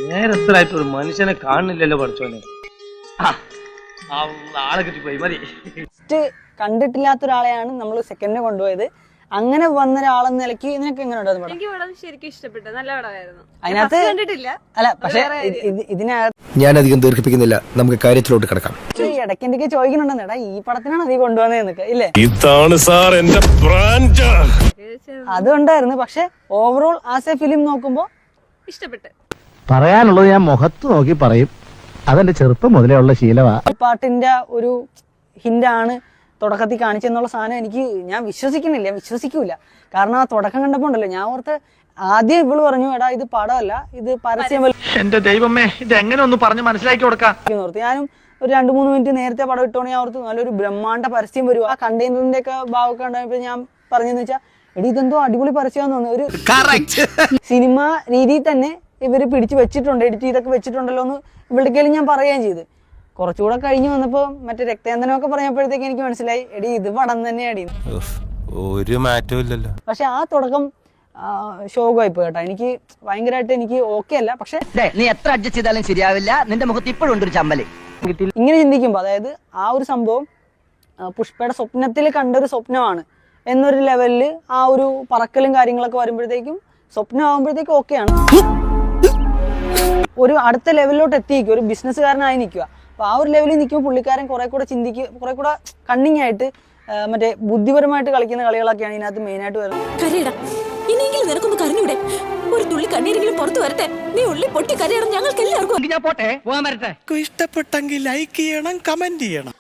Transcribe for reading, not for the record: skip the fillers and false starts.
നേരത്തിലായിട്ട് ഒരു മനുഷ്യനെ കാണുന്നില്ലല്ലോ പഠിച്ചോനെ. ആളെ കിട്ടിപ്പോയി മതി. ഫസ്റ്റ് കണ്ടിട്ടില്ലാത്ത ഒരാളെയാണ് നമ്മൾ സെക്കൻഡിന് കൊണ്ടുപോയത്. അങ്ങനെ വന്ന ഒരാളെന്ന നിലയ്ക്ക് നിനക്ക് എങ്ങനെ ഉണ്ടായിരുന്നു? എനിക്ക് പടം ശരിക്കും ഇഷ്ടപ്പെട്ടു, നല്ല പടമായിരുന്നു. അതിനകത്ത് കണ്ടിട്ടില്ല, അല്ല, പക്ഷെ ഇതിനകത്ത് ഞാൻ അധികം ദീർഘിപ്പിക്കുന്നില്ല, നമുക്ക് കാര്യത്തിലോട്ട് കിടക്കാം. ഇടയ്ക്ക് ചോദിക്കുന്നുണ്ടെന്ന്, എടാ ഈ പടത്തിനാണ് നീ കൊണ്ടുവന്നതെന്നൊക്കെ ഇല്ലേ? ഇതാണ് സാർ എന്റെ ബ്രാൻഡ്. അതുകൊണ്ടായിരുന്നു. പക്ഷെ ഓവറോൾ ആസ് എ ഫിലിം നോക്കുമ്പോ ഇഷ്ടപ്പെട്ടു. പറയാനുള്ളത് ഞാൻ മുഖത്ത് നോക്കി പറയും, അതെന്റെ ചെറുപ്പം മുതലേ ഉള്ള ശീലമാ. ഈ പാട്ടിന്റെ ഒരു ഹിന്റാണ് തുടക്കത്തിൽ കാണിച്ചെന്നുള്ള സാധനം ഞാൻ വിശ്വസിക്കൂല. കാരണം ആ തുടക്കം കണ്ടപ്പോ ഉണ്ടല്ലോ, ഞാൻ ഓർത്ത് ആദ്യം ഇവള് പറഞ്ഞു, എടാ ഇത് പടമല്ല, ഇത് പരസ്യം. എന്റെ ദൈവമേ, ഇത് എങ്ങനെ ഒന്ന് പറഞ്ഞു മനസ്സിലാക്കി കൊടുക്കാം. ഓർത്ത് ഞാനും ഒരു 2-3 മിനിറ്റ് നേരത്തെ പടം ഇട്ടോണ്ട് ഞാൻ ഓർത്ത് നല്ലൊരു ബ്രഹ്മാണ്ഡ പരസ്യം വരും. ആ കണ്ടെയ്നറിന്റെ ഒക്കെ ഭാഗമൊക്കെ ഉണ്ടായപ്പോ ഞാൻ പറഞ്ഞെന്ന് വെച്ചാൽ, എടി ഇതെന്തോ അടിപൊളി പരസ്യം തോന്നുന്നു. ഒരു സിനിമ രീതിയിൽ തന്നെ ഇവര് പിടിച്ചു വെച്ചിട്ടുണ്ട്, എഡിറ്റ് ചെയ്തൊക്കെ വെച്ചിട്ടുണ്ടല്ലോ എന്ന് ഇവിടേക്കാലും ഞാൻ പറയുകയും ചെയ്ത്. കുറച്ചുകൂടെ കഴിഞ്ഞ് വന്നപ്പോ മറ്റേ രക്തചന്ദനമൊക്കെ പറഞ്ഞപ്പോഴത്തേക്ക് എനിക്ക് മനസ്സിലായി, എടി ഇത് പടം തന്നെയാടി. ഒരു മാറ്റവും ഇല്ലല്ലോ. പക്ഷെ ആ തുടക്കം ശോകമായി പോയി കേട്ടോ. എനിക്ക് ഭയങ്കരമായിട്ട് എനിക്ക് ഓക്കെ അല്ല. പക്ഷെ നീ എത്ര അഡ്ജസ്റ്റ് ചെയ്താലും ശരിയാവില്ല, നിന്റെ മുഖത്ത് ഇപ്പോഴും ഉണ്ട് ഒരു ചമ്മല്. ഇങ്ങനെ ചിന്തിക്കുമ്പോ, അതായത് ആ ഒരു സംഭവം പുഷ്പയുടെ സ്വപ്നത്തിൽ കണ്ടൊരു സ്വപ്നമാണ് എന്നൊരു ലെവലില് ആ ഒരു പറക്കലും കാര്യങ്ങളൊക്കെ വരുമ്പോഴത്തേക്കും സ്വപ്നം ആകുമ്പോഴത്തേക്കും ഓക്കെയാണ്. ഒരു അടുത്ത ലെവലിലോട്ട് എത്തിയിരിക്കും, ഒരു ബിസിനസ്സുകാരനായി നിൽക്കുക. അപ്പൊ ആ ഒരു ലെവലിൽ നിൽക്കുമ്പോൾ പുള്ളിക്കാരൻ കുറെ കൂടെ കണ്ണിങ് ആയിട്ട് മറ്റേ ബുദ്ധിപരമായിട്ട് കളിക്കുന്ന കളികളൊക്കെയാണ് ഇതിനകത്ത് മെയിൻ ആയിട്ട് വരുന്നത്. ഇനിയെങ്കിലും നിനക്കൊന്ന് കരഞ്ഞൂടെ? ഒരു തുള്ളി കണ്ണീരെങ്കിലും പുറത്തു വരട്ടെ. നീ ഉള്ളി പൊട്ടി കരയണം, ഞങ്ങൾക്ക് എല്ലാവർക്കും. ഞാൻ പോട്ടെ, പോകാൻ വരട്ടെ. ഇഷ്ടപ്പെട്ടെങ്കിൽ ലൈക്ക് ചെയ്യണം, കമന്റ് ചെയ്യണം.